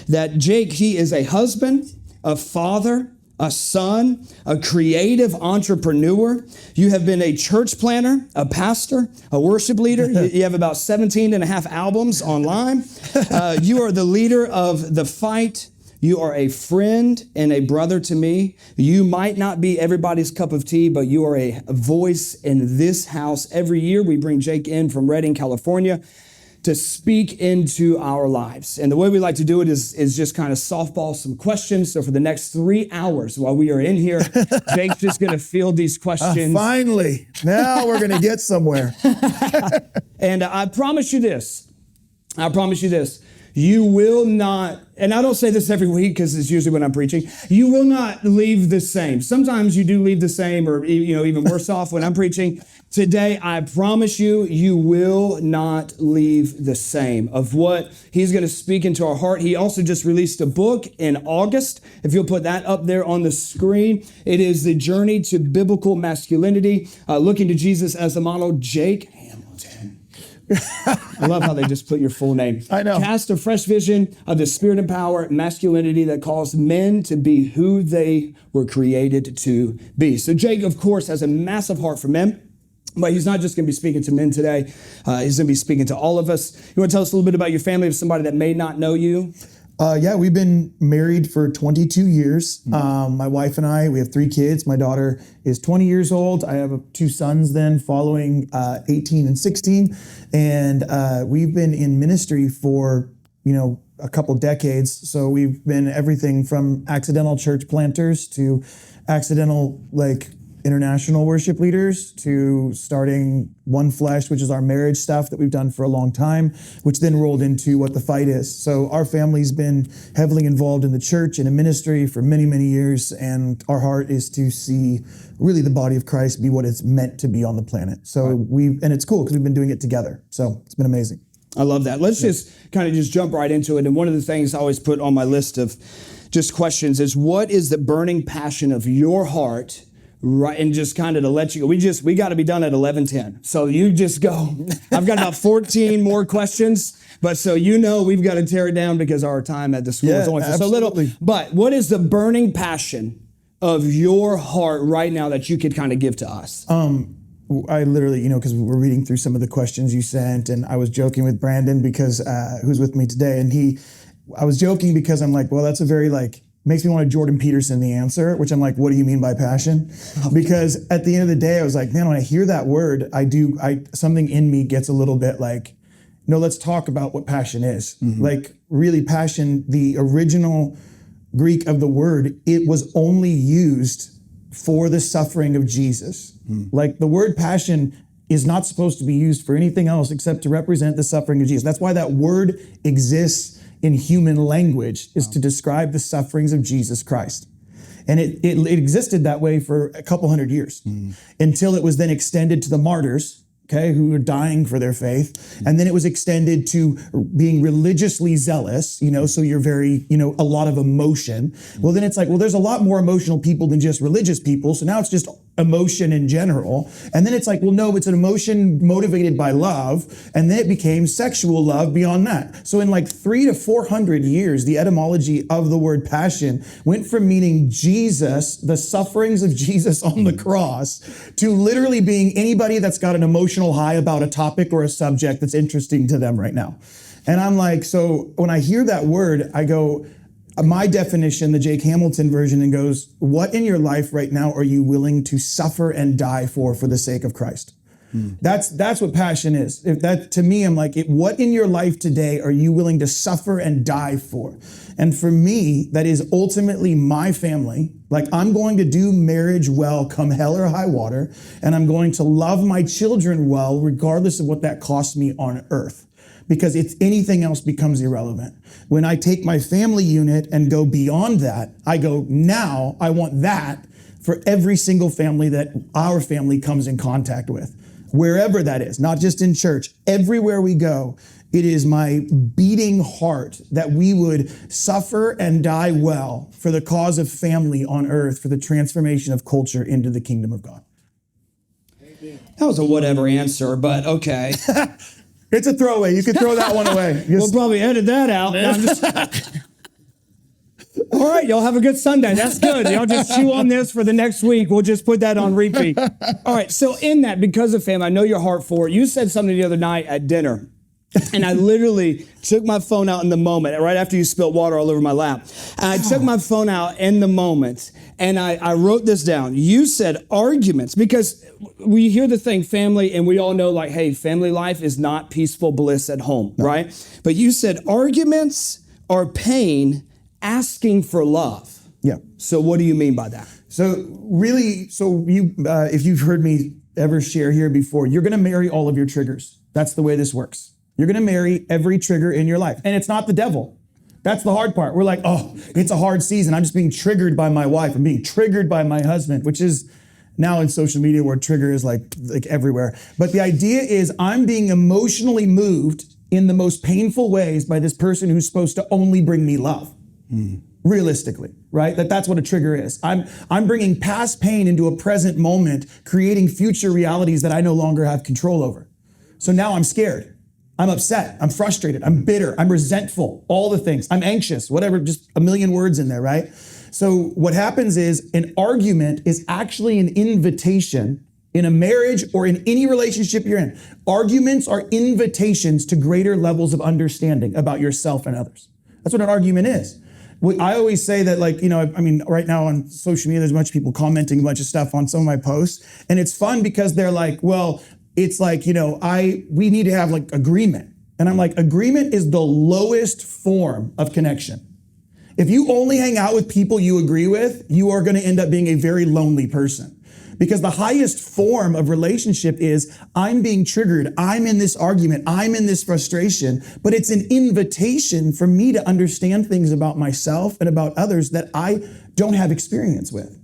that Jake, he is a husband, a father, a son, a creative entrepreneur. You have been a church planner, a pastor, a worship leader. You have about 17 and a half albums online. You are the leader of The Fight. You are a friend and a brother to me. You might not be everybody's cup of tea, but you are a voice in this house. Every year we bring Jake in from Redding, California, to speak into our lives. And the way we like to do it is just kind of softball some questions. So for the next 3 hours while we are in here, Jake's just gonna field these questions. Finally, now we're gonna get somewhere. And I promise you this, you will not, and I don't say this every week because it's usually when I'm preaching, you will not leave the same. Sometimes you do leave the same or even worse off when I'm preaching. Today, I promise you, you will not leave the same of what he's going to speak into our heart. He also just released a book in August. If you'll put that up there on the screen, it is The Journey to Biblical Masculinity, looking to Jesus as the model, Jake Hamilton. I love how they just put your full name. I know. Cast a fresh vision of the spirit and power, masculinity that calls men to be who they were created to be. So Jake, of course, has a massive heart for men. But he's not just going to be speaking to men today. He's going to be speaking to all of us. You want to tell us a little bit about your family, of somebody that may not know you? Yeah, we've been married for 22 years. My wife and I, we have 3 kids. My daughter is 20 years old. I have 2 sons then following 18 and 16. And we've been in ministry for, a couple decades. So we've been everything from accidental church planters to accidental, international worship leaders to starting One Flesh, which is our marriage stuff that we've done for a long time, which then rolled into what The Fight is. So our family's been heavily involved in the church and in ministry for many, many years. And our heart is to see really the body of Christ be what it's meant to be on the planet. So and it's cool because we've been doing it together. So it's been amazing. I love that. Let's just kind of just jump right into it. And one of the things I always put on my list of just questions is, what is the burning passion of your heart? Right, and just kind of to let you go. We got to be done at 11:10. So you just go. I've got about 14 more questions, but so we've got to tear it down because our time at the school is only so little. But what is the burning passion of your heart right now that you could kind of give to us? I literally, because we're reading through some of the questions you sent, and I was joking with Brandon because who's with me today, and I was joking because I'm like, well, that's a very makes me want to Jordan Peterson the answer, which I'm like, what do you mean by passion? Because at the end of the day, I was like, man, when I hear that word, something in me gets a little bit no, let's talk about what passion is. Mm-hmm. Really passion, the original Greek of the word, it was only used for the suffering of Jesus. Mm. The word passion is not supposed to be used for anything else except to represent the suffering of Jesus. That's why that word exists in human language, is to describe the sufferings of Jesus Christ. And it existed that way for a couple hundred years until it was then extended to the martyrs, who were dying for their faith. And then it was extended to being religiously zealous, so you're very, a lot of emotion. Well, then it's there's a lot more emotional people than just religious people. So now it's just emotion in general. And then it's no, it's an emotion motivated by love. And then it became sexual love beyond that. So in 300 to 400 years, the etymology of the word passion went from meaning Jesus, the sufferings of Jesus on the cross, to literally being anybody that's got an emotional high about a topic or a subject that's interesting to them right now. And I'm so when I hear that word, I go, my definition, the Jake Hamilton version, and goes, what in your life right now are you willing to suffer and die for the sake of Christ? That's what passion is. If that, to me, I'm what in your life today are you willing to suffer and die for? And for me, that is ultimately my family. I'm going to do marriage well, come hell or high water, and I'm going to love my children well, regardless of what that costs me on earth. Because if anything else becomes irrelevant. When I take my family unit and go beyond that, I go, now I want that for every single family that our family comes in contact with. Wherever that is, not just in church, everywhere we go, it is my beating heart that we would suffer and die well for the cause of family on earth, for the transformation of culture into the kingdom of God. That was a whatever answer, but okay. It's a throwaway. You can throw that one away. We'll probably edit that out. All right, y'all have a good Sunday. That's good. Y'all just chew on this for the next week. We'll just put that on repeat. All right, so in that, because of family, I know your heart for it. You said something the other night at dinner, and I literally took my phone out in the moment, right after you spilled water all over my lap. And I took my phone out in the moment, and I wrote this down. You said arguments, because we hear the thing family, and we all know, like, hey, family life is not peaceful bliss at home, right? But you said arguments are pain asking for love. Yeah. So what do you mean by that? So really, if you've heard me ever share here before, you're going to marry all of your triggers. That's the way this works. You're going to marry every trigger in your life. And it's not the devil. That's the hard part. We're like, oh, it's a hard season. I'm just being triggered by my wife. I'm being triggered by my husband, which is now in social media where trigger is like everywhere. But the idea is I'm being emotionally moved in the most painful ways by this person who's supposed to only bring me love. Realistically, right? That's what a trigger is. I'm bringing past pain into a present moment, creating future realities that I no longer have control over. So now I'm scared. I'm upset. I'm frustrated. I'm bitter. I'm resentful. All the things. I'm anxious, whatever, just a million words in there, right? So what happens is an argument is actually an invitation in a marriage or in any relationship you're in. Arguments are invitations to greater levels of understanding about yourself and others. That's what an argument is. I always say that, like, right now on social media, there's a bunch of people commenting a bunch of stuff on some of my posts. And it's fun because they're like, well, it's like, we need to have like agreement. And I'm like, agreement is the lowest form of connection. If you only hang out with people you agree with, you are going to end up being a very lonely person. Because the highest form of relationship is I'm being triggered. I'm in this argument. I'm in this frustration, but it's an invitation for me to understand things about myself and about others that I don't have experience with.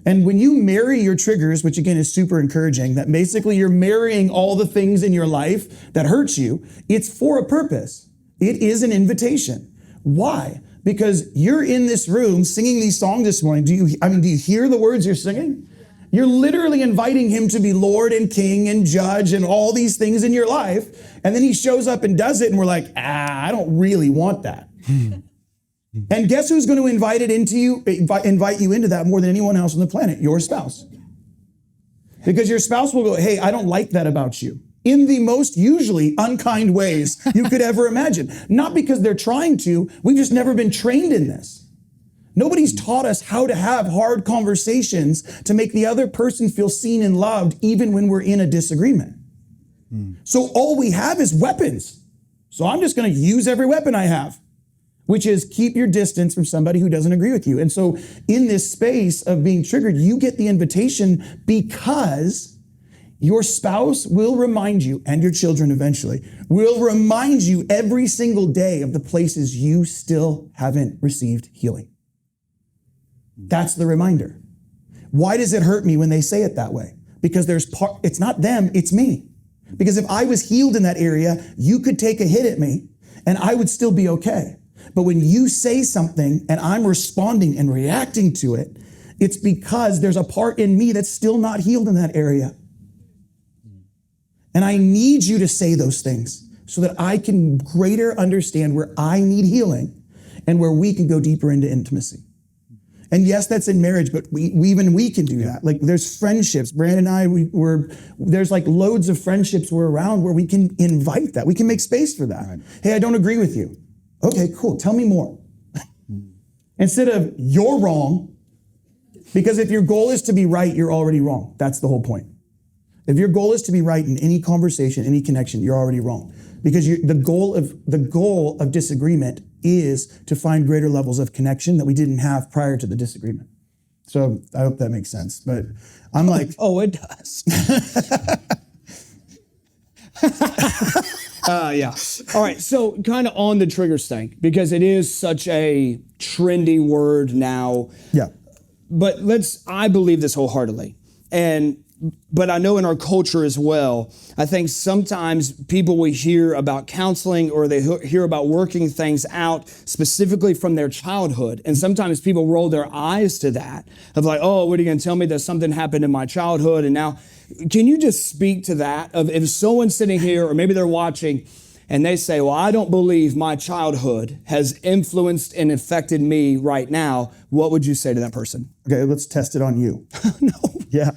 And when you marry your triggers, which again is super encouraging, that basically you're marrying all the things in your life that hurt you, it's for a purpose. It is an invitation. Why? Because you're in this room singing these songs this morning. Do you hear the words you're singing? You're literally inviting him to be Lord and King and Judge and all these things in your life. And then he shows up and does it, and we're like, I don't really want that. And guess who's going to invite you into that more than anyone else on the planet? Your spouse. Because your spouse will go, hey, I don't like that about you. In the most usually unkind ways you could ever imagine. Not because they're trying to, we've just never been trained in this. Nobody's taught us how to have hard conversations to make the other person feel seen and loved even when we're in a disagreement. So all we have is weapons. So I'm just going to use every weapon I have, which is keep your distance from somebody who doesn't agree with you. And so in this space of being triggered, you get the invitation because your spouse will remind you, and your children eventually, will remind you every single day of the places you still haven't received healing. That's the reminder. Why does it hurt me when they say it that way? Because it's not them, it's me. Because if I was healed in that area, you could take a hit at me and I would still be okay. But when you say something and I'm responding and reacting to it, it's because there's a part in me that's still not healed in that area. And I need you to say those things so that I can greater understand where I need healing and where we can go deeper into intimacy. And yes, that's in marriage, but we can do that. Like there's friendships. Brandon and I, there's like loads of friendships we're around where we can invite that. We can make space for that. Right. Hey, I don't agree with you. Okay, cool. Tell me more. Instead of you're wrong, because if your goal is to be right, you're already wrong. That's the whole point. If your goal is to be right in any conversation, any connection, you're already wrong. Because the goal of disagreement is to find greater levels of connection that we didn't have prior to the disagreement. So I hope that makes sense. But I'm like, oh, it does. Yeah. All right. So kind of on the triggers thing, because it is such a trendy word now. Yeah. But I believe this wholeheartedly. But I know in our culture as well, I think sometimes people will hear about counseling or they hear about working things out specifically from their childhood. And sometimes people roll their eyes to that of like, oh, what are you going to tell me that something happened in my childhood? And now, can you just speak to that of if someone's sitting here or maybe they're watching and they say, well, I don't believe my childhood has influenced and affected me right now, what would you say to that person? Okay, let's test it on you. No. Yeah.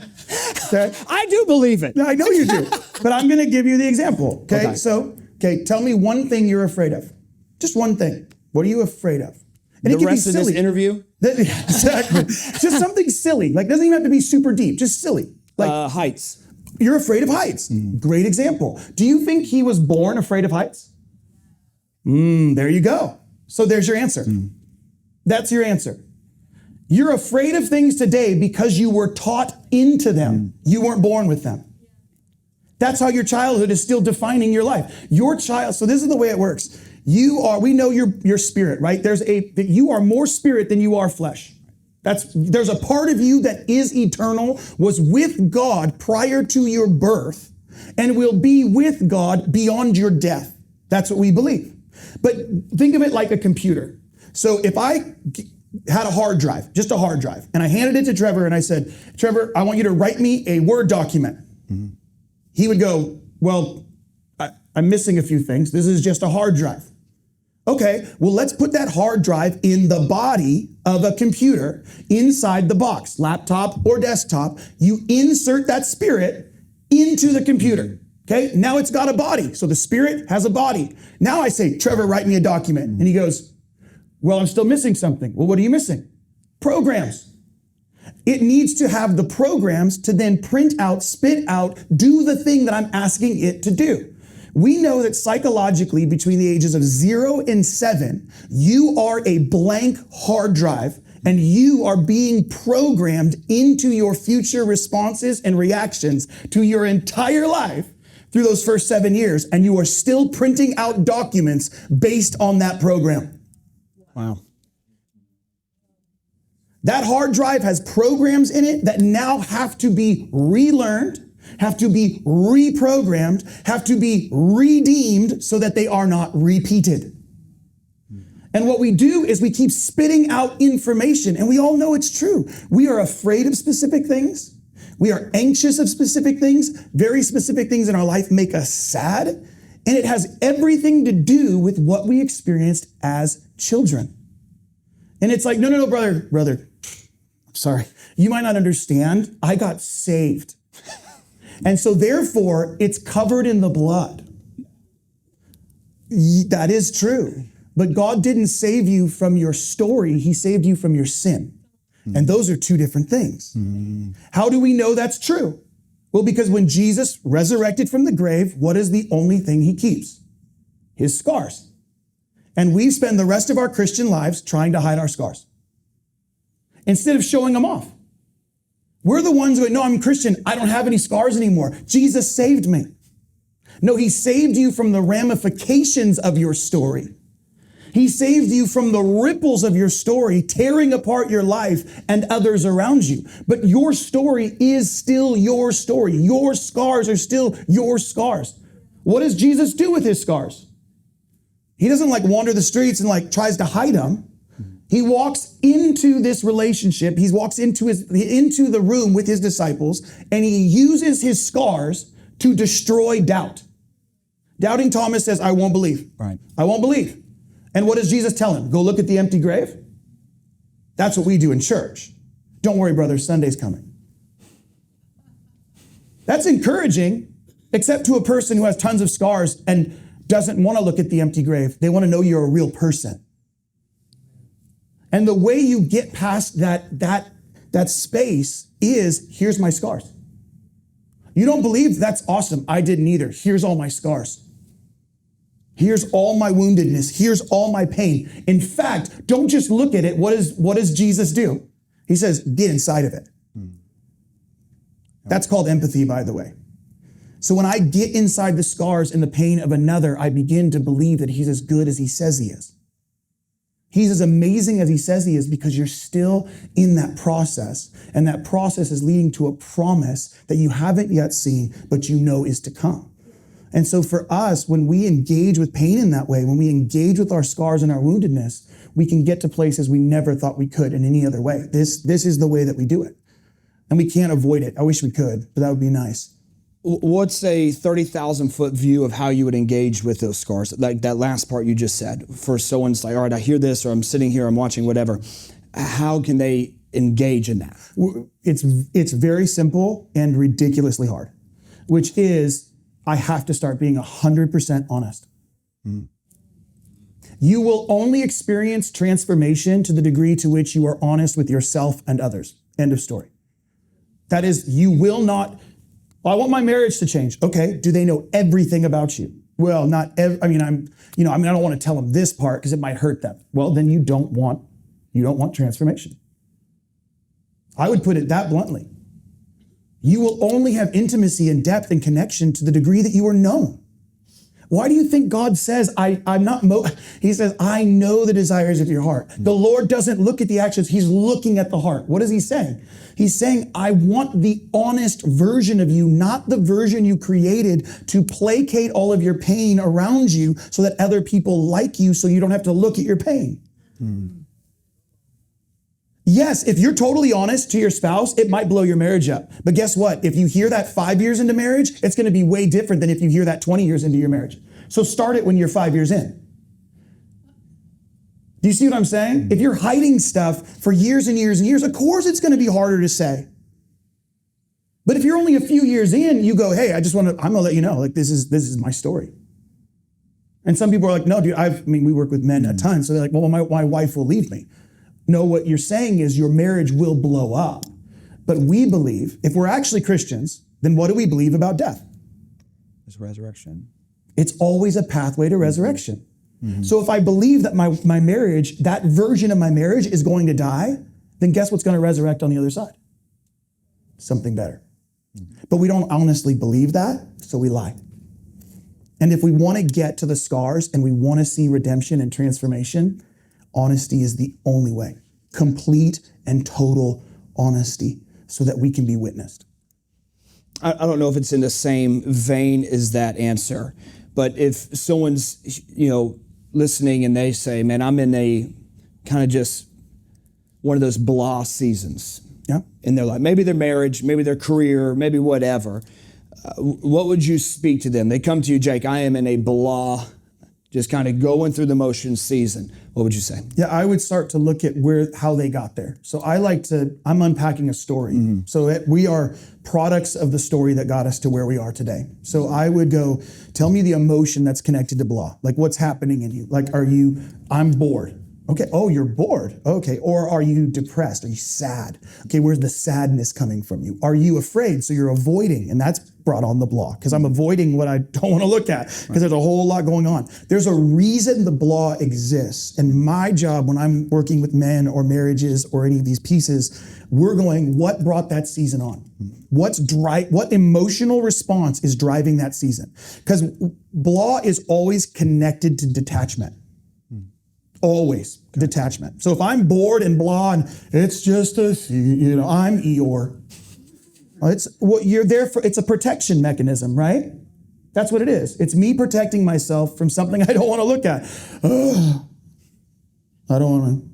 Okay. I do believe it. No, I know you do, but I'm going to give you the example. Okay. So, tell me one thing you're afraid of. Just one thing. What are you afraid of? And the rest of this interview? Exactly. Just something silly. Like, doesn't even have to be super deep. Just silly. Like heights. You're afraid of heights. Great example. Do you think he was born afraid of heights? There you go. So there's your answer. That's your answer. You're afraid of things today because you were taught into them. You weren't born with them. That's how your childhood is still defining your life. Your child, so this is the way it works. We know your spirit, right? That you are more spirit than you are flesh. There's a part of you that is eternal, was with God prior to your birth, and will be with God beyond your death. That's what we believe. But think of it like a computer. So if I had a hard drive, just a hard drive, and I handed it to Trevor and I said, Trevor, I want you to write me a Word document. He would go, well, I'm missing a few things. This is just a hard drive. Okay, well, let's put that hard drive in the body of a computer inside the box, laptop or desktop. You insert that spirit into the computer. Okay, now it's got a body. So the spirit has a body. Now I say, Trevor, write me a document. And he goes, well, I'm still missing something. Well, what are you missing? Programs. It needs to have the programs to then print out, spit out, do the thing that I'm asking it to do. We know that psychologically, between the ages of 0 and 7, you are a blank hard drive, and you are being programmed into your future responses and reactions to your entire life through those first 7 years, and you are still printing out documents based on that program. Wow. That hard drive has programs in it that now have to be relearned, have to be reprogrammed, have to be redeemed so that they are not repeated. And what we do is we keep spitting out information, and we all know it's true. We are afraid of specific things. We are anxious of specific things. Very specific things in our life make us sad. And it has everything to do with what we experienced as children. And it's like, no, brother, sorry. You might not understand. I got saved. And so therefore, it's covered in the blood. That is true. But God didn't save you from your story. He saved you from your sin. And those are two different things. How do we know that's true? Well, because when Jesus resurrected from the grave, what is the only thing he keeps? His scars. And we spend the rest of our Christian lives trying to hide our scars instead of showing them off. We're the ones who go, no, I'm Christian. I don't have any scars anymore. Jesus saved me. No, he saved you from the ramifications of your story. He saved you from the ripples of your story, tearing apart your life and others around you. But your story is still your story. Your scars are still your scars. What does Jesus do with his scars? He doesn't wander the streets and tries to hide them. He walks into this relationship. He walks into the room with his disciples, and he uses his scars to destroy doubt. Doubting Thomas says, I won't believe. Right. I won't believe. And what does Jesus tell him? Go look at the empty grave? That's what we do in church. Don't worry, brother, Sunday's coming. That's encouraging, except to a person who has tons of scars and doesn't want to look at the empty grave. They want to know you're a real person. And the way you get past that space is, here's my scars. You don't believe? That's awesome. I didn't either. Here's all my scars. Here's all my woundedness. Here's all my pain. In fact, don't just look at it. What does Jesus do? He says, get inside of it. That's called empathy, by the way. So when I get inside the scars and the pain of another, I begin to believe that he's as good as he says he is. He's as amazing as he says he is, because you're still in that process. And that process is leading to a promise that you haven't yet seen, but you know is to come. And so for us, when we engage with pain in that way, when we engage with our scars and our woundedness, we can get to places we never thought we could in any other way. This is the way that we do it. And we can't avoid it. I wish we could, but that would be nice. What's a 30,000 foot view of how you would engage with those scars? Like that last part you just said, for someone's like, all right, I hear this, or I'm sitting here, I'm watching whatever. How can they engage in that? It's very simple and ridiculously hard, which is I have to start being 100% honest. You will only experience transformation to the degree to which you are honest with yourself and others. End of story. That is, you will not, well, I want my marriage to change. Okay, do they know everything about you? Well, not every, I don't want to tell them this part because it might hurt them. Well, then you don't want transformation. I would put it that bluntly. You will only have intimacy and depth and connection to the degree that you are known. Why do you think God says, He says, I know the desires of your heart. The Lord doesn't look at the actions, he's looking at the heart. What is he saying? He's saying, I want the honest version of you, not the version you created to placate all of your pain around you so that other people like you so you don't have to look at your pain. Yes, if you're totally honest to your spouse, it might blow your marriage up. But guess what? If you hear that 5 years into marriage, it's going to be way different than if you hear that 20 years into your marriage. So start it when you're 5 years in. Do you see what I'm saying? If you're hiding stuff for years and years and years, of course it's going to be harder to say. But if you're only a few years in, you go, hey, I'm going to let you know, like this is my story. And some people are like, no, dude, we work with men a ton. So they're like, well, my wife will leave me. No, what you're saying is your marriage will blow up. But we believe, if we're actually Christians, then what do we believe about death? It's resurrection. It's always a pathway to resurrection. So if I believe that my marriage, that version of my marriage is going to die, then guess what's going to resurrect on the other side? Something better. But we don't honestly believe that, so we lie. And if we want to get to the scars and we want to see redemption and transformation, honesty is the only way. Complete and total honesty so that we can be witnessed. I don't know if it's in the same vein as that answer, but if someone's, listening and they say, man, I'm in a kind of just one of those blah seasons. Yeah. In their life, maybe their marriage, maybe their career, maybe whatever. What would you speak to them? They come to you, Jake, I am in a blah, just kind of going through the motions season. What would you say? Yeah, I would start to look at how they got there. So I'm unpacking a story. So we are products of the story that got us to where we are today. So I would go, tell me the emotion that's connected to blah. Like what's happening in you? Like, I'm bored. Okay, oh, you're bored. Okay, or are you depressed? Are you sad? Okay, where's the sadness coming from you? Are you afraid? So you're avoiding, and that's brought on the blah, because I'm avoiding what I don't want to look at, because there's a whole lot going on. There's a reason the blah exists, and my job when I'm working with men or marriages or any of these pieces, we're going, what brought that season on? What emotional response is driving that season? Because blah is always connected to detachment. Always detachment. So if I'm bored and blah, and it's just I'm Eeyore. It's what you're there for. It's a protection mechanism, right? That's what it is. It's me protecting myself from something I don't want to look at. Oh, I don't want to.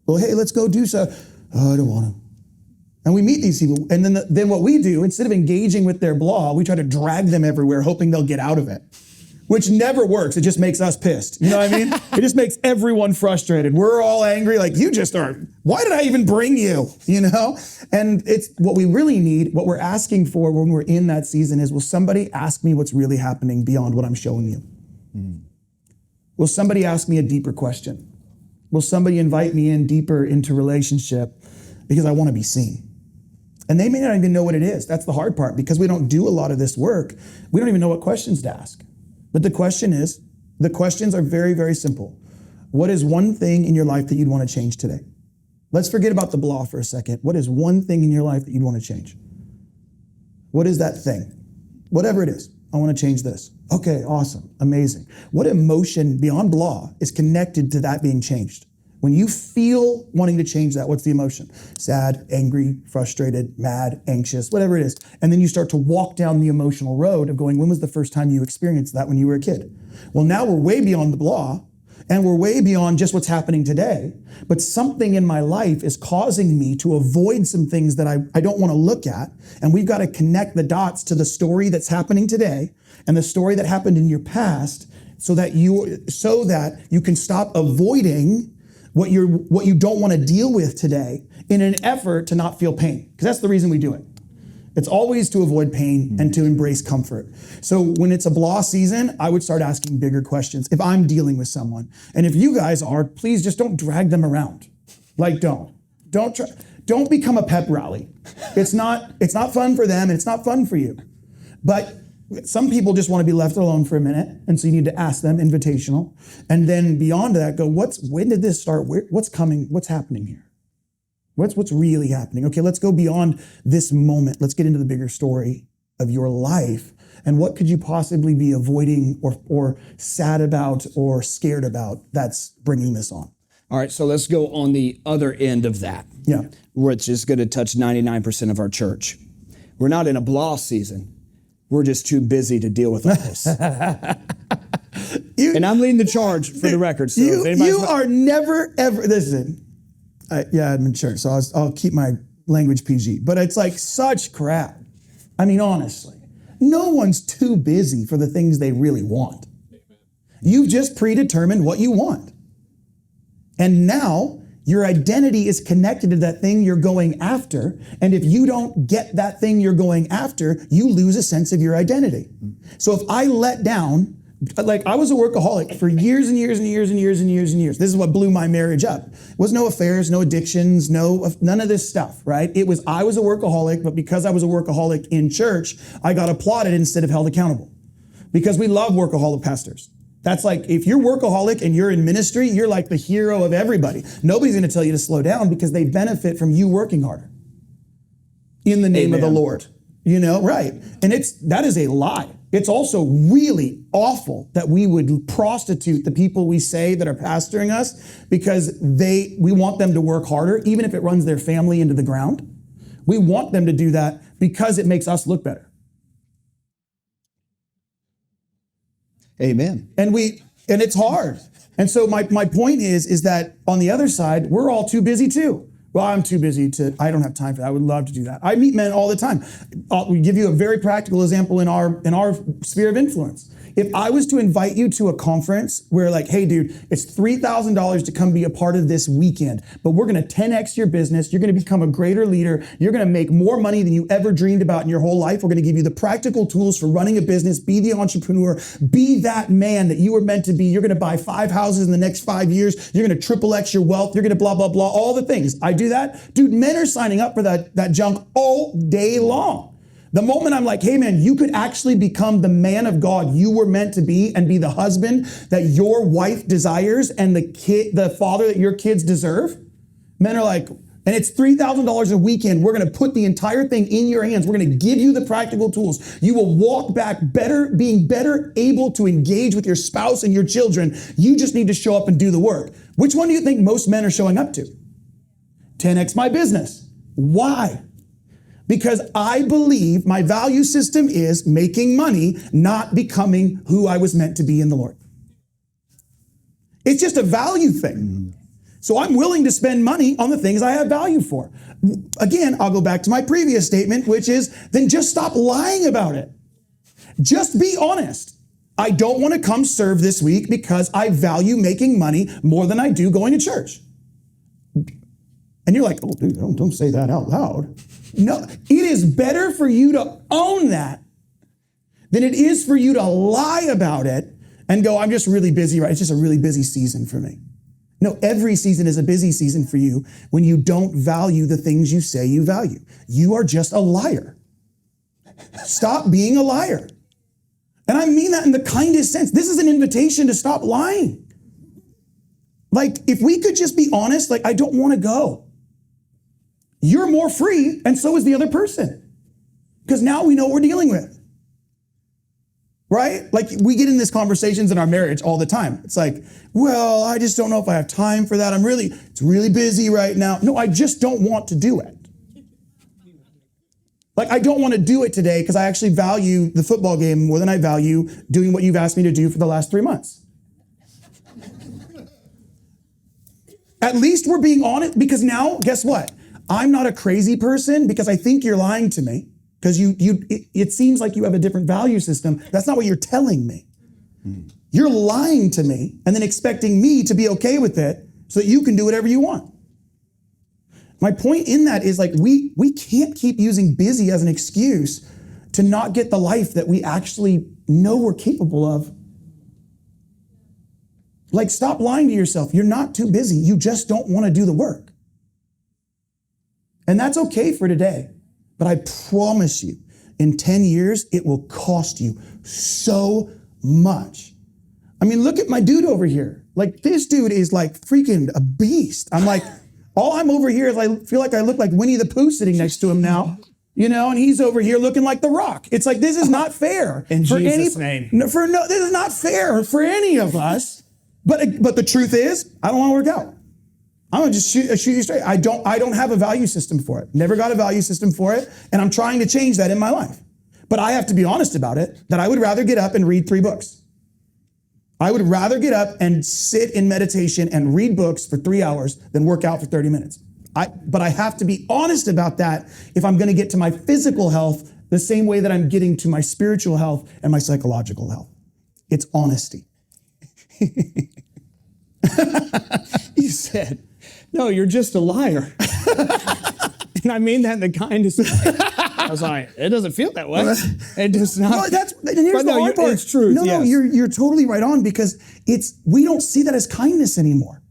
Well, hey, let's go do so. Oh, I don't want to. And we meet these people, and then what we do, instead of engaging with their blah, we try to drag them everywhere, hoping they'll get out of it. Which never works. It just makes us pissed. You know what I mean? It just makes everyone frustrated. We're all angry. Like, you just are, why did I even bring you? And it's what we really need, what we're asking for when we're in that season is, will somebody ask me what's really happening beyond what I'm showing you? Will somebody ask me a deeper question? Will somebody invite me in deeper into relationship because I want to be seen? And they may not even know what it is. That's the hard part, because we don't do a lot of this work. We don't even know what questions to ask. But the questions are very, very simple. What is one thing in your life that you'd want to change today? Let's forget about the blah for a second. What is one thing in your life that you'd want to change? What is that thing? Whatever it is, I want to change this. Okay, awesome, amazing. What emotion beyond blah is connected to that being changed? When you feel wanting to change that, what's the emotion? Sad, angry, frustrated, mad, anxious, whatever it is. And then you start to walk down the emotional road of going, when was the first time you experienced that when you were a kid? Well, now we're way beyond the blah. And we're way beyond just what's happening today. But something in my life is causing me to avoid some things that I don't want to look at. And we've got to connect the dots to the story that's happening today and the story that happened in your past so that you can stop avoiding what you don't want to deal with today in an effort to not feel pain. Because that's the reason we do it. It's always to avoid pain and to embrace comfort. So when it's a blah season, I would start asking bigger questions if I'm dealing with someone. And if you guys are, please just don't drag them around. Like don't become a pep rally. It's not fun for them and it's not fun for you. But some people just want to be left alone for a minute. And so you need to ask them, invitational. And then beyond that, go, when did this start? What's coming? What's happening here? What's really happening? Okay, let's go beyond this moment. Let's get into the bigger story of your life. And what could you possibly be avoiding or sad about or scared about that's bringing this on? All right, so let's go on the other end of that. Yeah. Which is going to touch 99% of our church. We're not in a blah season. We're just too busy to deal with all this. And I'm leading the charge for the record. So you are never, ever, listen. I'm in church, so I'll keep my language PG. But it's like such crap. I mean, honestly, no one's too busy for the things they really want. You've just predetermined what you want. And now your identity is connected to that thing you're going after. And if you don't get that thing you're going after, you lose a sense of your identity. So if I let down, like I was a workaholic for years and years and years and years and years and years. This is what blew my marriage up. It was no affairs, no addictions, none of this stuff, right? I was a workaholic, but because I was a workaholic in church, I got applauded instead of held accountable. Because we love workaholic pastors. That's like, if you're workaholic and you're in ministry, you're like the hero of everybody. Nobody's going to tell you to slow down because they benefit from you working harder. In the name of the Lord. You know, right. And that is a lie. It's also really awful that we would prostitute the people we say that are pastoring us because we want them to work harder, even if it runs their family into the ground. We want them to do that because it makes us look better. Amen. And it's hard. And so my point is that on the other side, we're all too busy too. Well, I'm too busy I don't have time for that. I would love to do that. I meet men all the time. I'll give you a very practical example in our sphere of influence. If I was to invite you to a conference where like, hey dude, it's $3,000 to come be a part of this weekend, but we're going to 10x your business. You're going to become a greater leader. You're going to make more money than you ever dreamed about in your whole life. We're going to give you the practical tools for running a business, be the entrepreneur, be that man that you were meant to be. You're going to buy 5 houses in the next 5 years. You're going to triple X your wealth. You're going to blah, blah, blah, all the things. I do that. Dude, men are signing up for that junk all day long. The moment I'm like, hey man, you could actually become the man of God you were meant to be and be the husband that your wife desires and the father that your kids deserve. Men are like, and it's $3,000 a weekend. We're going to put the entire thing in your hands. We're going to give you the practical tools. You will walk back being better able to engage with your spouse and your children. You just need to show up and do the work. Which one do you think most men are showing up to? 10x my business. Why? Because I believe my value system is making money, not becoming who I was meant to be in the Lord. It's just a value thing. So I'm willing to spend money on the things I have value for. Again, I'll go back to my previous statement, which is then just stop lying about it. Just be honest. I don't want to come serve this week because I value making money more than I do going to church. And you're like, oh, dude, don't say that out loud. No, it is better for you to own that than it is for you to lie about it and go, I'm just really busy, right? It's just a really busy season for me. No, every season is a busy season for you when you don't value the things you say you value. You are just a liar. Stop being a liar. And I mean that in the kindest sense. This is an invitation to stop lying. Like, if we could just be honest, like, I don't want to go. You're more free, and so is the other person. Because now we know what we're dealing with. Right? Like, we get in these conversations in our marriage all the time. It's like, well, I just don't know if I have time for that. It's really busy right now. No, I just don't want to do it. Like, I don't want to do it today because I actually value the football game more than I value doing what you've asked me to do for the last 3 months. At least we're being honest, because now, guess what? I'm not a crazy person because I think you're lying to me because it seems like you have a different value system. That's not what you're telling me. You're lying to me and then expecting me to be okay with it so that you can do whatever you want. My point in that is like, we can't keep using busy as an excuse to not get the life that we actually know we're capable of. Like, stop lying to yourself. You're not too busy. You just don't want to do the work. And that's okay for today. But I promise you, in 10 years, it will cost you so much. I mean, look at my dude over here. Like, this dude is like freaking a beast. I'm like, all I'm over here is I feel like I look like Winnie the Pooh sitting next to him now, you know, and he's over here looking like The Rock. It's like, this is not fair. In Jesus' name. This is not fair for any of us. But the truth is, I don't want to work out. I'm gonna just shoot you straight. I don't have a value system for it. Never got a value system for it, and I'm trying to change that in my life. But I have to be honest about it, that I would rather get up and read 3 books. I would rather get up and sit in meditation and read books for 3 hours than work out for 30 minutes. But I have to be honest about that if I'm gonna get to my physical health the same way that I'm getting to my spiritual health and my psychological health. It's honesty. You said, no, you're just a liar. And I mean that in the kindest way. I was like, it doesn't feel that way. It does not. No, here's the hard part. It's true. No, yes. you're totally right on, because we don't see that as kindness anymore.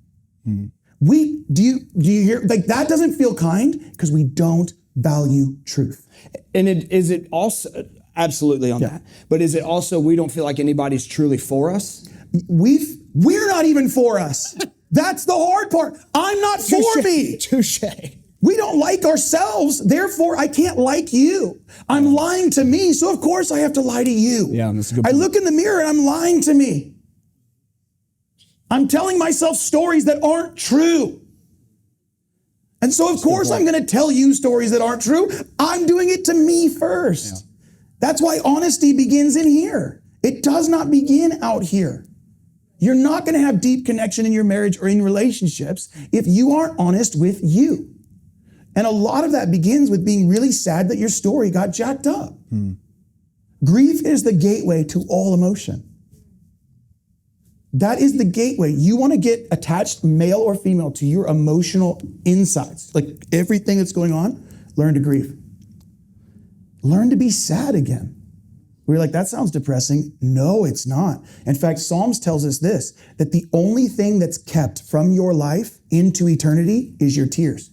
Do you hear, like, that doesn't feel kind because we don't value truth. And is it also, absolutely on that, but is it also we don't feel like anybody's truly for us? We're not even for us. That's the hard part. I'm not for me. Touche. We don't like ourselves, therefore I can't like you. I'm lying to me, so of course I have to lie to you. Yeah, that's a good point. I look in the mirror and I'm lying to me. I'm telling myself stories that aren't true. And so of course I'm going to tell you stories that aren't true. I'm doing it to me first. Yeah. That's why honesty begins in here. It does not begin out here. You're not going to have deep connection in your marriage or in relationships if you aren't honest with you. And a lot of that begins with being really sad that your story got jacked up. Grief is the gateway to all emotion. That is the gateway. You want to get attached, male or female, to your emotional insides, like everything that's going on, learn to grieve. Learn to be sad again. We're like, that sounds depressing. No, it's not. In fact, Psalms tells us this, that the only thing that's kept from your life into eternity is your tears.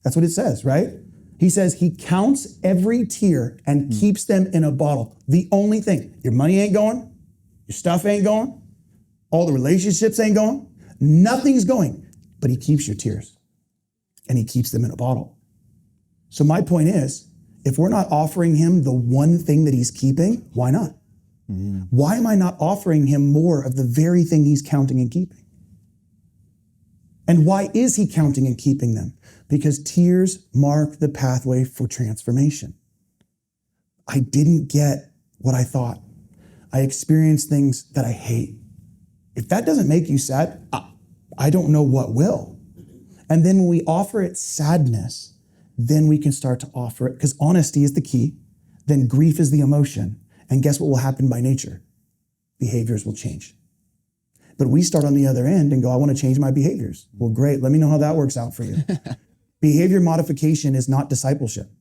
That's what it says, right? He says he counts every tear and keeps them in a bottle. The only thing. Your money ain't going. Your stuff ain't going. All the relationships ain't going. Nothing's going. But he keeps your tears. And he keeps them in a bottle. So my point is, if we're not offering him the one thing that he's keeping, why not? Why am I not offering him more of the very thing he's counting and keeping? And why is he counting and keeping them? Because tears mark the pathway for transformation. I didn't get what I thought. I experienced things that I hate. If that doesn't make you sad, I don't know what will. And then when we offer it sadness, then we can start to offer it, because honesty is the key. Then grief is the emotion. And guess what will happen by nature? Behaviors will change. But we start on the other end and go, I want to change my behaviors. Well, great. Let me know how that works out for you. Behavior modification is not discipleship.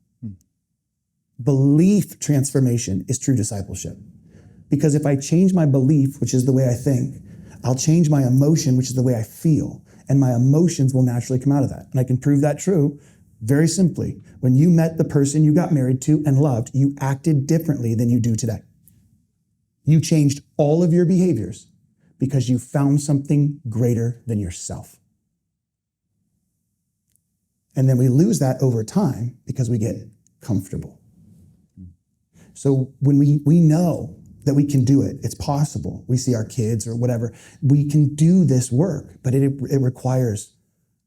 Belief transformation is true discipleship. Because if I change my belief, which is the way I think, I'll change my emotion, which is the way I feel. And my emotions will naturally come out of that. And I can prove that true very simply. When you met the person you got married to and loved, you acted differently than you do today. You changed all of your behaviors because you found something greater than yourself. And then we lose that over time because we get comfortable. So when we know that we can do it, it's possible. We see our kids or whatever, we can do this work, but it requires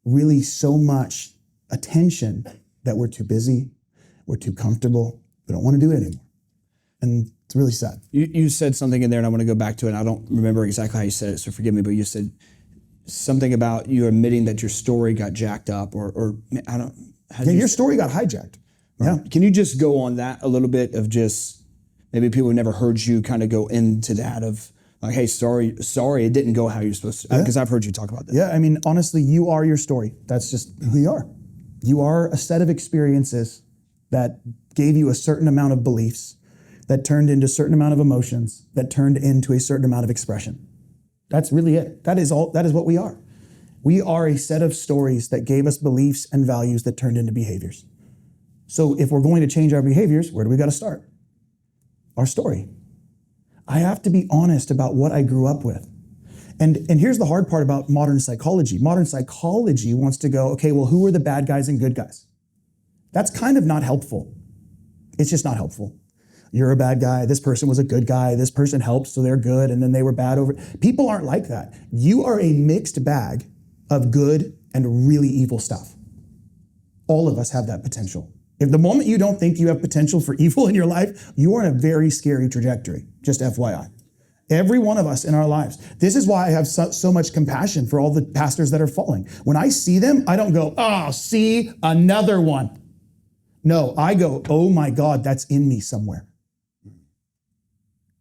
really so much attention that we're too busy, we're too comfortable, we don't want to do it anymore. And it's really sad. You said something in there and I want to go back to it. And I don't remember exactly how you said it, so forgive me, but you said something about you admitting that your story got jacked up, or I don't. Yeah, your story got hijacked. Yeah. Can you just go on that a little bit of just maybe people who never heard you kind of go into that of like, hey, sorry, it didn't go how you're supposed to, because I've heard you talk about that. Yeah, I mean, honestly, you are your story. That's just who you are. You are a set of experiences that gave you a certain amount of beliefs, that turned into a certain amount of emotions, that turned into a certain amount of expression. That's really it. That is what we are. We are a set of stories that gave us beliefs and values that turned into behaviors. So if we're going to change our behaviors, where do we got to start? Our story. I have to be honest about what I grew up with. And here's the hard part about modern psychology. Modern psychology wants to go, okay, well, who are the bad guys and good guys? That's kind of not helpful. It's just not helpful. You're a bad guy. This person was a good guy. This person helped, so they're good, and then they were bad over. People aren't like that. You are a mixed bag of good and really evil stuff. All of us have that potential. If the moment you don't think you have potential for evil in your life, you are in a very scary trajectory, just FYI. Every one of us in our lives. This is why I have so much compassion for all the pastors that are falling. When I see them, I don't go, oh, see, another one. No, I go, oh my God, that's in me somewhere.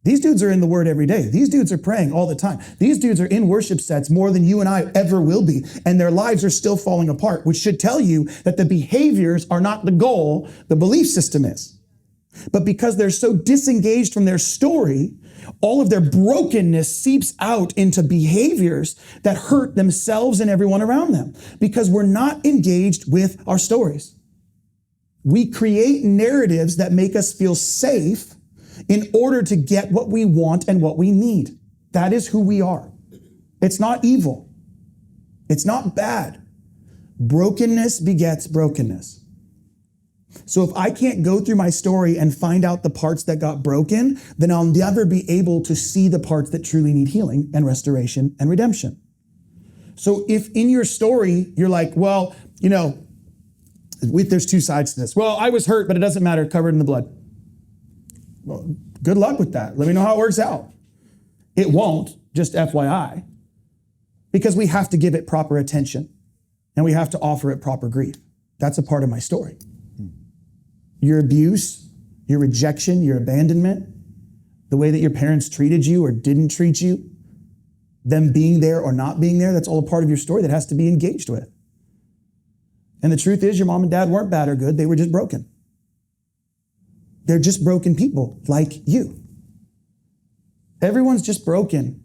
These dudes are in the Word every day. These dudes are praying all the time. These dudes are in worship sets more than you and I ever will be, and their lives are still falling apart, which should tell you that the behaviors are not the goal, the belief system is. But because they're so disengaged from their story, all of their brokenness seeps out into behaviors that hurt themselves and everyone around them, because we're not engaged with our stories. We create narratives that make us feel safe in order to get what we want and what we need. That is who we are. It's not evil. It's not bad. Brokenness begets brokenness. So if I can't go through my story and find out the parts that got broken, then I'll never be able to see the parts that truly need healing and restoration and redemption. So if in your story, you're like, well, there's two sides to this. Well, I was hurt, but it doesn't matter, covered in the blood. Well, good luck with that. Let me know how it works out. It won't, just FYI, because we have to give it proper attention and we have to offer it proper grief. That's a part of my story. Your abuse, your rejection, your abandonment, the way that your parents treated you or didn't treat you, them being there or not being there, that's all a part of your story that has to be engaged with. And the truth is, your mom and dad weren't bad or good, they were just broken. They're just broken people like you. Everyone's just broken.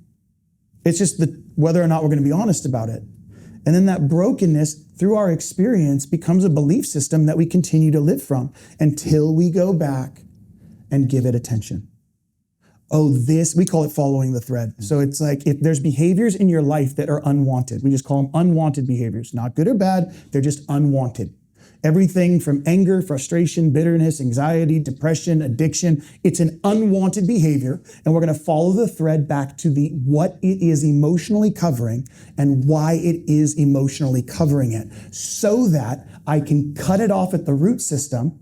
It's just whether or not we're going to be honest about it. And then that brokenness through our experience becomes a belief system that we continue to live from until we go back and give it attention. Oh, we call it following the thread. So it's like if there's behaviors in your life that are unwanted, we just call them unwanted behaviors, not good or bad, they're just unwanted. Everything from anger, frustration, bitterness, anxiety, depression, addiction, it's an unwanted behavior. And we're going to follow the thread back to what it is emotionally covering and why it is emotionally covering it, so that I can cut it off at the root system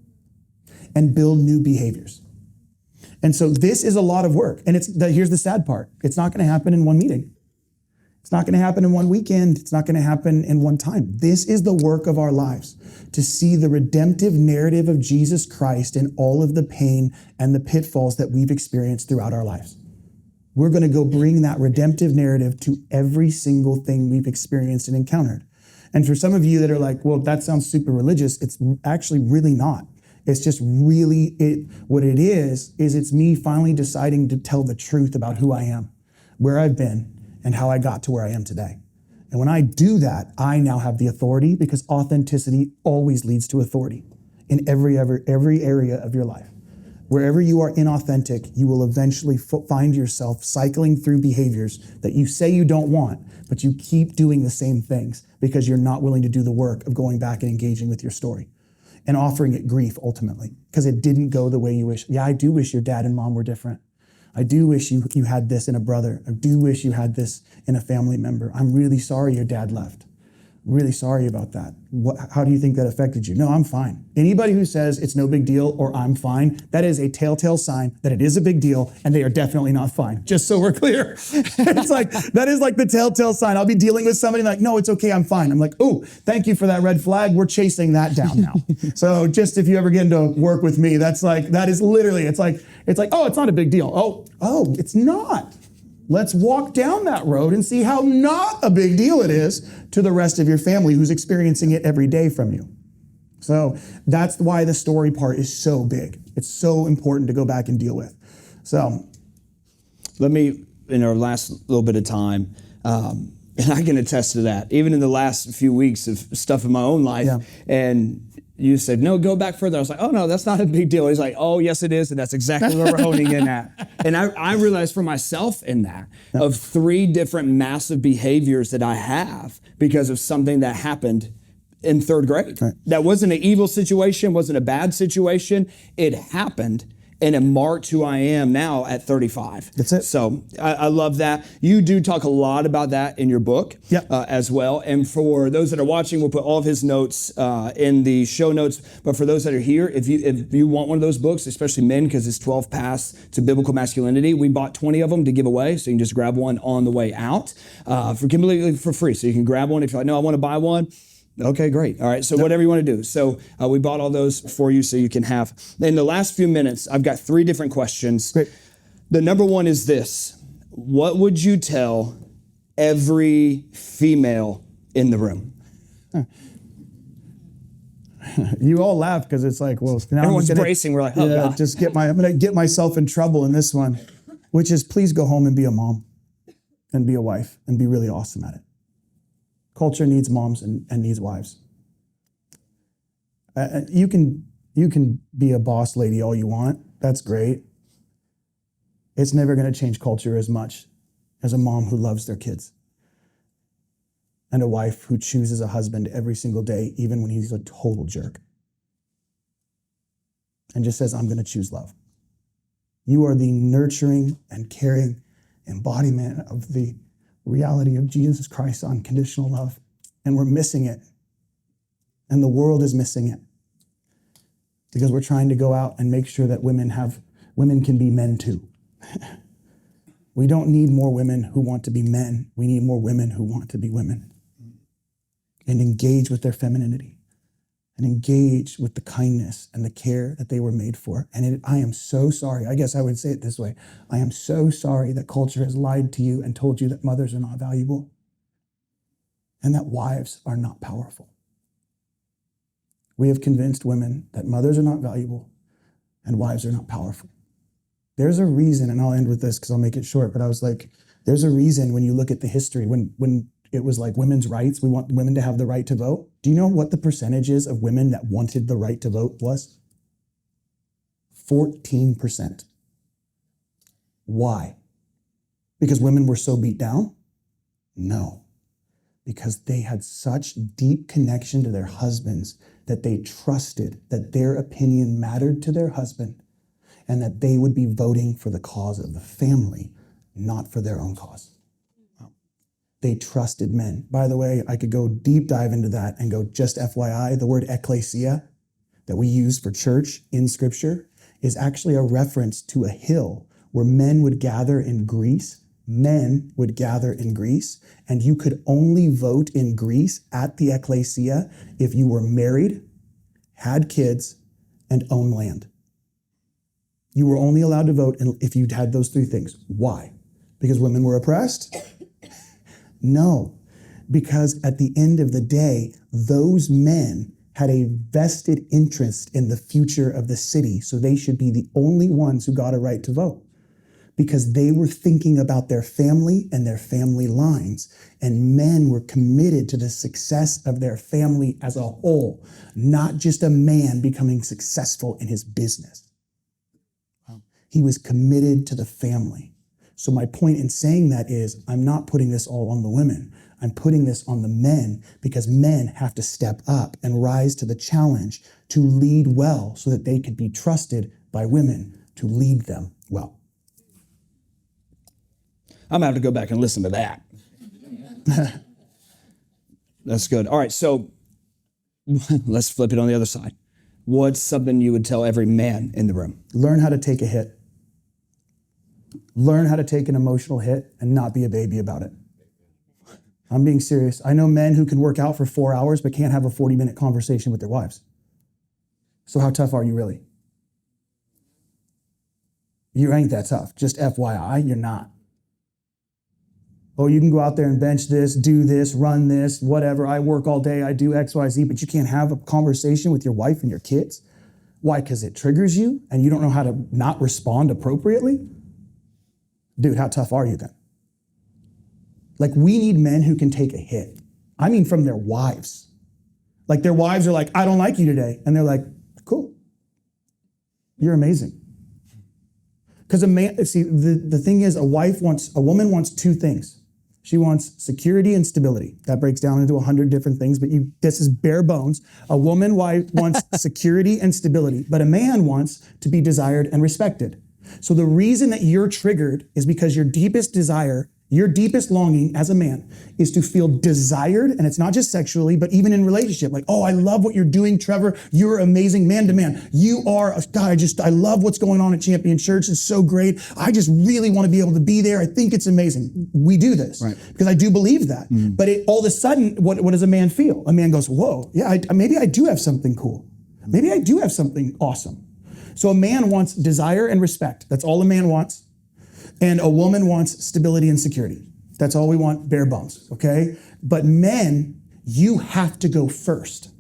and build new behaviors. And so this is a lot of work. And here's the sad part. It's not going to happen in one meeting. It's not going to happen in one weekend. It's not going to happen in one time. This is the work of our lives, to see the redemptive narrative of Jesus Christ in all of the pain and the pitfalls that we've experienced throughout our lives. We're going to go bring that redemptive narrative to every single thing we've experienced and encountered. And for some of you that are like, well, that sounds super religious, it's actually really not. It's just really, what it is it's me finally deciding to tell the truth about who I am, where I've been, and how I got to where I am today. And when I do that, I now have the authority, because authenticity always leads to authority in every area of your life. Wherever you are inauthentic, you will eventually find yourself cycling through behaviors that you say you don't want, but you keep doing the same things because you're not willing to do the work of going back and engaging with your story and offering it grief ultimately, because it didn't go the way you wish. Yeah, I do wish your dad and mom were different. I do wish you had this in a brother. I do wish you had this in a family member. I'm really sorry your dad left. Really sorry about that. How do you think that affected you? No, I'm fine. Anybody who says it's no big deal or I'm fine, that is a telltale sign that it is a big deal and they are definitely not fine. Just so we're clear. It's like, that is like the telltale sign. I'll be dealing with somebody like, no, it's okay, I'm fine. I'm like, oh, thank you for that red flag. We're chasing that down now. So just if you ever get into work with me, that is literally, it's like, oh, it's not a big deal. Oh, it's not. Let's walk down that road and see how not a big deal it is to the rest of your family who's experiencing it every day from you. So that's why the story part is so big. It's so important to go back and deal with. So let me, in our last little bit of time, and I can attest to that, even in the last few weeks of stuff in my own life, and you said, no, go back further. I was like, oh, no, that's not a big deal. He's like, oh, yes, it is. And that's exactly where we're honing in at. And I realized for myself in that of 3 different massive behaviors that I have because of something that happened in 3rd grade. Right. That wasn't an evil situation, wasn't a bad situation. It happened. And it marked who I am now at 35. That's it. So I love that. You do talk a lot about that in your book as well. And for those that are watching, we'll put all of his notes in the show notes. But for those that are here, if you want one of those books, especially men, because it's 12 Paths to Biblical Masculinity, we bought 20 of them to give away. So you can just grab one on the way out completely for free. So you can grab one if you're like, no, I want to buy one. Okay, great. All right, so whatever you want to do. So we bought all those for you so you can have. In the last few minutes, I've got 3 different questions. Great. The number one is this. What would you tell every female in the room? You all laugh because it's like, well, now everyone's bracing. We're like, oh, God. I'm going to get myself in trouble in this one, which is please go home and be a mom and be a wife and be really awesome at it. Culture needs moms and needs wives. You can be a boss lady all you want. That's great. It's never going to change culture as much as a mom who loves their kids and a wife who chooses a husband every single day, even when he's a total jerk, and just says, I'm going to choose love. You are the nurturing and caring embodiment of the reality of Jesus Christ's unconditional love. And we're missing it. And the world is missing it. Because we're trying to go out and make sure that women can be men too. We don't need more women who want to be men. We need more women who want to be women. And engage with their femininity. And engage with the kindness and the care that they were made for. And I am so sorry. I guess I would say it this way. I am so sorry that culture has lied to you and told you that mothers are not valuable and that wives are not powerful. We have convinced women that mothers are not valuable and wives are not powerful. There's a reason, and I'll end with this because I'll make it short, but I was like, there's a reason when you look at the history, when it was like women's rights, we want women to have the right to vote. Do you know what the percentages of women that wanted the right to vote was? 14%. Why? Because women were so beat down? No. Because they had such deep connection to their husbands that they trusted that their opinion mattered to their husband and that they would be voting for the cause of the family, not for their own cause. They trusted men. By the way, I could go deep dive into that and go, just FYI, the word ecclesia that we use for church in Scripture is actually a reference to a hill where men would gather in Greece. Men would gather in Greece, and you could only vote in Greece at the ecclesia if you were married, had kids, and owned land. You were only allowed to vote if you'd had those 3 things. Why? Because women were oppressed? No, because at the end of the day, those men had a vested interest in the future of the city, so they should be the only ones who got a right to vote because they were thinking about their family and their family lines, and men were committed to the success of their family as a whole, not just a man becoming successful in his business. He was committed to the family. So my point in saying that is, I'm not putting this all on the women. I'm putting this on the men because men have to step up and rise to the challenge to lead well so that they could be trusted by women to lead them well. I'm going to have to go back and listen to that. That's good. All right, so let's flip it on the other side. What's something you would tell every man in the room? Learn how to take a hit. Learn how to take an emotional hit and not be a baby about it. I'm being serious. I know men who can work out for 4 hours but can't have a 40-minute conversation with their wives. So how tough are you really? You ain't that tough. Just FYI, you're not. Oh, you can go out there and bench this, do this, run this, whatever. I work all day, I do X, Y, Z, but you can't have a conversation with your wife and your kids? Why? Because it triggers you and you don't know how to not respond appropriately? Dude, how tough are you then? Like, we need men who can take a hit. I mean, from their wives. Like, their wives are like, I don't like you today. And they're like, cool. You're amazing. Because a man, see, the thing is, a woman wants two things. She wants security and stability. That breaks down into 100 different things, but this is bare bones. A woman wants security and stability, but a man wants to be desired and respected. So the reason that you're triggered is because your deepest desire, your deepest longing as a man is to feel desired, and it's not just sexually, but even in relationship. Like, oh, I love what you're doing, Trevor. You're amazing man to man. You are a guy. I love what's going on at Champion Church. It's so great. I just really want to be able to be there. I think it's amazing. We do this because I do believe that. But all of a sudden, what does a man feel? A man goes, whoa, yeah, maybe I do have something cool. Maybe I do have something awesome. So a man wants desire and respect. That's all a man wants. And a woman wants stability and security. That's all we want, bare bones, okay? But men, you have to go first.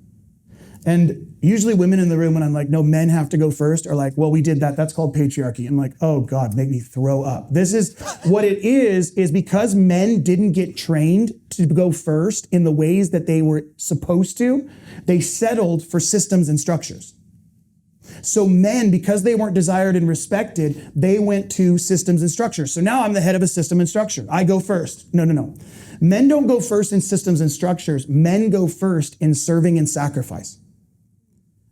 And usually women in the room, when I'm like, no, men have to go first, are like, well, we did that. That's called patriarchy. I'm like, oh God, make me throw up. This is what it is because men didn't get trained to go first in the ways that they were supposed to. They settled for systems and structures. So men, because they weren't desired and respected, they went to systems and structures. So now I'm the head of a system and structure. I go first. No. Men don't go first in systems and structures. Men go first in serving and sacrifice.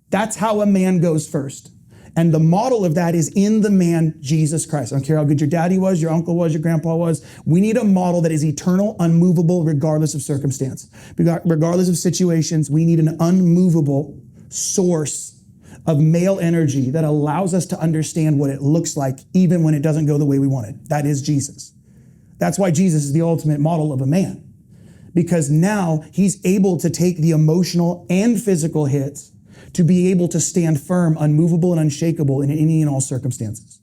That's how a man goes first. And the model of that is in the man, Jesus Christ. I don't care how good your daddy was, your uncle was, your grandpa was. We need a model that is eternal, unmovable, regardless of circumstance. Regardless of situations, we need an unmovable source of male energy that allows us to understand what it looks like even when it doesn't go the way we want it. That is Jesus. That's why Jesus is the ultimate model of a man. Because now he's able to take the emotional and physical hits to be able to stand firm, unmovable, and unshakable in any and all circumstances.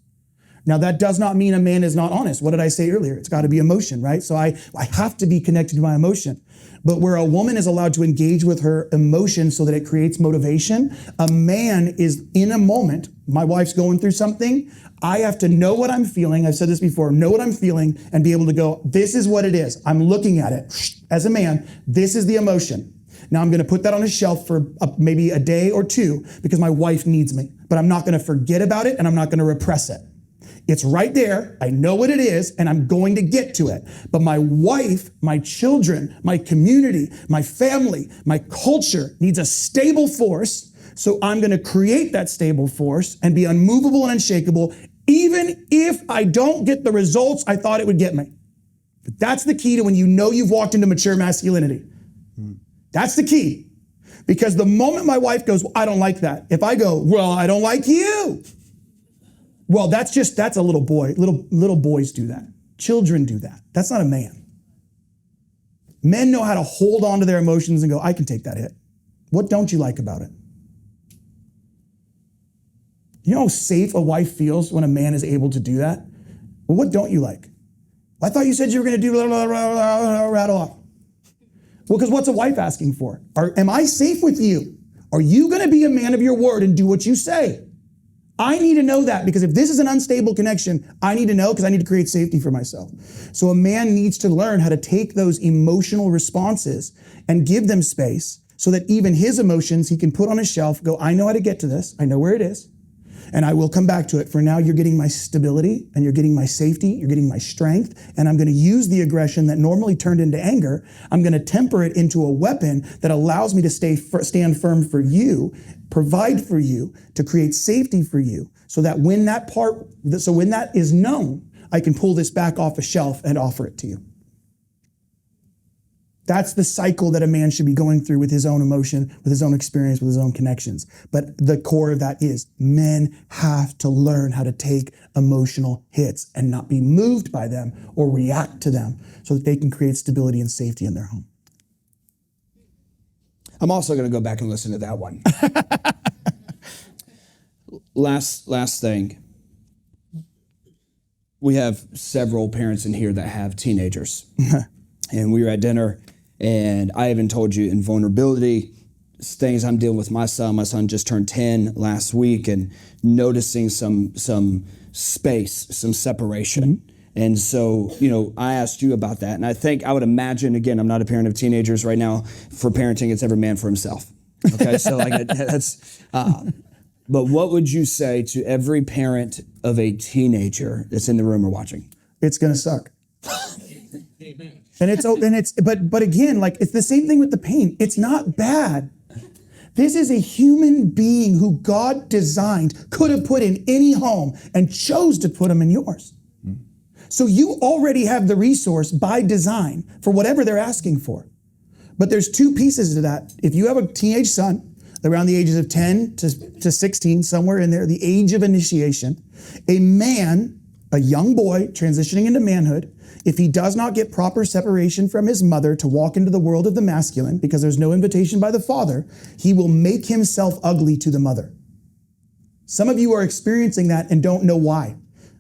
Now, that does not mean a man is not honest. What did I say earlier? It's got to be emotion, right? So I have to be connected to my emotion. But where a woman is allowed to engage with her emotion so that it creates motivation, a man is in a moment, my wife's going through something, I have to know what I'm feeling. I've said this before, know what I'm feeling and be able to go, this is what it is. I'm looking at it. As a man, this is the emotion. Now I'm going to put that on a shelf for maybe a day or two because my wife needs me, but I'm not going to forget about it and I'm not going to repress it. It's right there. I know what it is, and I'm going to get to it. But my wife, my children, my community, my family, my culture needs a stable force. So I'm going to create that stable force and be unmovable and unshakable, even if I don't get the results I thought it would get me. But that's the key to when you know you've walked into mature masculinity. That's the key. Because the moment my wife goes, well, I don't like that. If I go, well, I don't like you. Well, that's a little boy. Little boys do that. Children do that. That's not a man. Men know how to hold on to their emotions and go, I can take that hit. What don't you like about it? You know how safe a wife feels when a man is able to do that? Well, what don't you like? I thought you said you were going to do blah, blah, blah, blah, rattle off. Well, because what's a wife asking for? Am I safe with you? Are you going to be a man of your word and do what you say? I need to know that because if this is an unstable connection, I need to know because I need to create safety for myself. So a man needs to learn how to take those emotional responses and give them space so that even his emotions he can put on a shelf, go, I know how to get to this. I know where it is. And I will come back to it. For now, you're getting my stability and you're getting my safety. You're getting my strength. And I'm going to use the aggression that normally turned into anger. I'm going to temper it into a weapon that allows me to stand firm for you, provide for you, to create safety for you. So that when that is known, I can pull this back off a shelf and offer it to you. That's the cycle that a man should be going through with his own emotion, with his own experience, with his own connections. But the core of that is men have to learn how to take emotional hits and not be moved by them or react to them so that they can create stability and safety in their home. I'm also going to go back and listen to that one. Last thing. We have several parents in here that have teenagers. And we were at dinner, and I even told you in vulnerability, things I'm dealing with my son. My son just turned 10 last week, and noticing some space, some separation. Mm-hmm. And so, I asked you about that. And I would imagine, again, I'm not a parent of teenagers right now. For parenting, it's every man for himself. Okay, so that's, but what would you say to every parent of a teenager that's in the room or watching? It's going to suck. Amen. But again, like it's the same thing with the pain. It's not bad. This is a human being who God designed, could have put in any home and chose to put him in yours. So you already have the resource by design for whatever they're asking for. But there's two pieces to that. If you have a teenage son around the ages of 10 to 16, somewhere in there, the age of initiation, a man, a young boy transitioning into manhood, if he does not get proper separation from his mother to walk into the world of the masculine, because there's no invitation by the father, he will make himself ugly to the mother. Some of you are experiencing that and don't know why.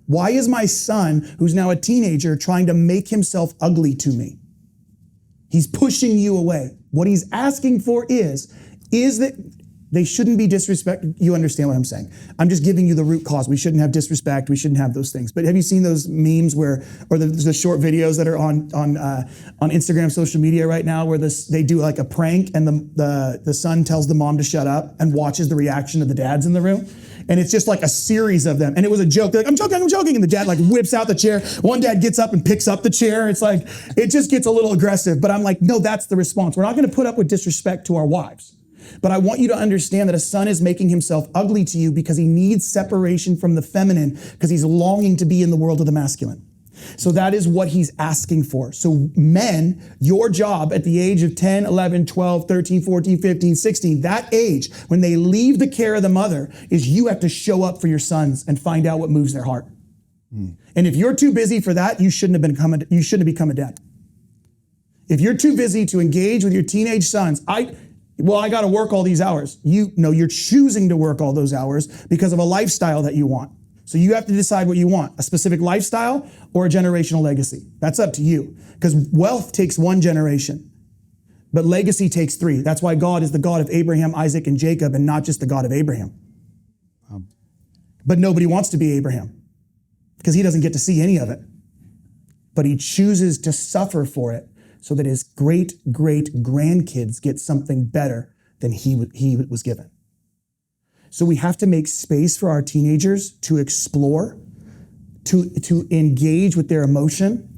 Why is my son, who's now a teenager, trying to make himself ugly to me? He's pushing you away. What he's asking for is that they shouldn't be disrespected. You understand what I'm saying? I'm just giving you the root cause. We shouldn't have disrespect. We shouldn't have those things. But have you seen those memes or the short videos that are on Instagram, social media right now, where they do like a prank and the son tells the mom to shut up and watches the reaction of the dads in the room? And it's just like a series of them. And it was a joke. They're like, I'm joking. And the dad like whips out the chair. One dad gets up and picks up the chair. It's like, it just gets a little aggressive. But I'm like, no, that's the response. We're not going to put up with disrespect to our wives. But I want you to understand that a son is making himself ugly to you because he needs separation from the feminine, because he's longing to be in the world of the masculine. So that is what he's asking for. So men, your job at the age of 10, 11, 12, 13, 14, 15, 16, that age, when they leave the care of the mother, is you have to show up for your sons and find out what moves their heart. And if you're too busy for that, you shouldn't have become a dad. If you're too busy to engage with your teenage sons, I got to work all these hours. You're choosing to work all those hours because of a lifestyle that you want. So you have to decide what you want, a specific lifestyle or a generational legacy. That's up to you, because wealth takes one generation, but legacy takes 3. That's why God is the God of Abraham, Isaac, and Jacob, and not just the God of Abraham. But nobody wants to be Abraham because he doesn't get to see any of it. But he chooses to suffer for it so that his great-great-grandkids get something better than he was given. So we have to make space for our teenagers to explore, to engage with their emotion.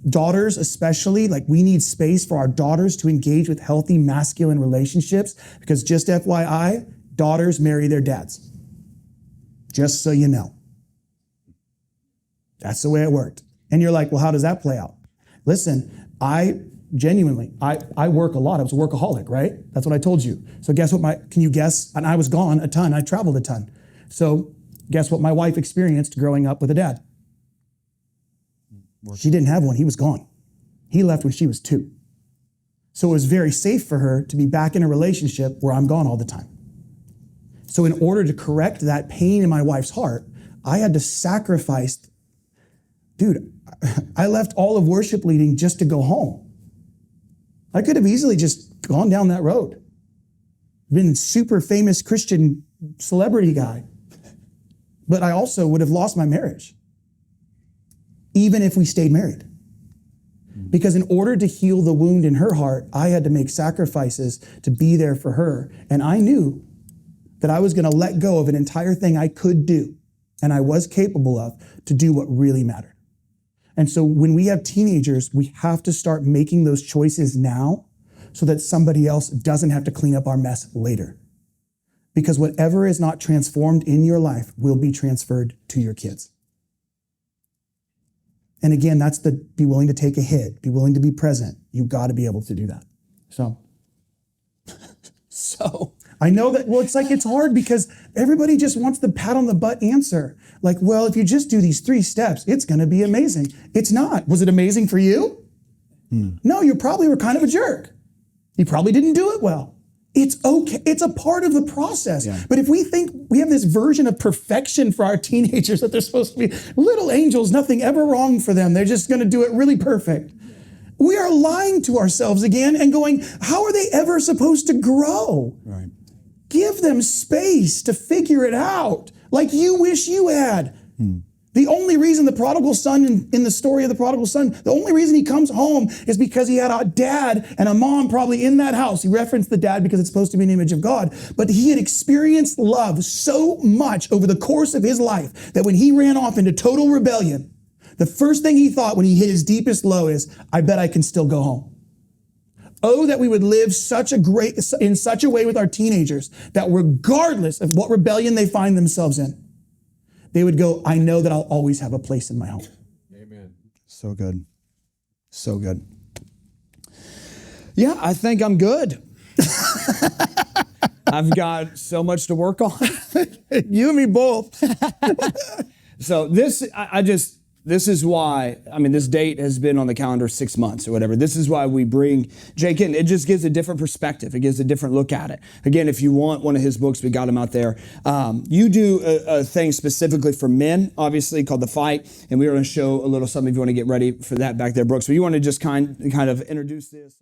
Daughters especially, like we need space for our daughters to engage with healthy masculine relationships, because just FYI, daughters marry their dads. Just so you know. That's the way it worked. And you're like, well, how does that play out? Listen, I work a lot. I was a workaholic, right? That's what I told you. So can you guess? And I was gone a ton. I traveled a ton. So guess what my wife experienced growing up with a dad? She didn't have one. He was gone. He left when she was 2. So it was very safe for her to be back in a relationship where I'm gone all the time. So in order to correct that pain in my wife's heart, I had to sacrifice. Dude, I left all of worship leading just to go home. I could have easily just gone down that road. Been a super famous Christian celebrity guy. But I also would have lost my marriage, even if we stayed married. Because in order to heal the wound in her heart, I had to make sacrifices to be there for her. And I knew that I was going to let go of an entire thing I could do, and I was capable of, to do what really mattered. And so when we have teenagers, we have to start making those choices now so that somebody else doesn't have to clean up our mess later. Because whatever is not transformed in your life will be transferred to your kids. And again, that's be willing to take a hit, be willing to be present. You got to be able to do that. So I know that, well, it's hard because everybody just wants the pat on the butt answer. Like, well, if you just do these 3 steps, it's going to be amazing. It's not. Was it amazing for you? No, you probably were kind of a jerk. You probably didn't do it well. It's okay. It's a part of the process. Yeah. But if we think we have this version of perfection for our teenagers, that they're supposed to be little angels, nothing ever wrong for them, they're just going to do it really perfect. We are lying to ourselves again and going, how are they ever supposed to grow? right. Give them space to figure it out like you wish you had. The only reason the prodigal son in the story of the prodigal son, the only reason he comes home is because he had a dad and a mom probably in that house. He referenced the dad because it's supposed to be an image of God, but he had experienced love so much over the course of his life that when he ran off into total rebellion, the first thing he thought when he hit his deepest low is, I bet I can still go home. Oh, that we would live in such a way with our teenagers that regardless of what rebellion they find themselves in, they would go, I know that I'll always have a place in my home. Amen. So good. So good. Yeah, I think I'm good. I've got so much to work on. You and me both. So this is why, this date has been on the calendar 6 months or whatever. This is why we bring Jake in. It just gives a different perspective. It gives a different look at it. Again, if you want one of his books, we got him out there. You do a thing specifically for men, obviously, called The Fight. And we're going to show a little something if you want to get ready for that back there, Brooks. But you want to just kind of introduce this.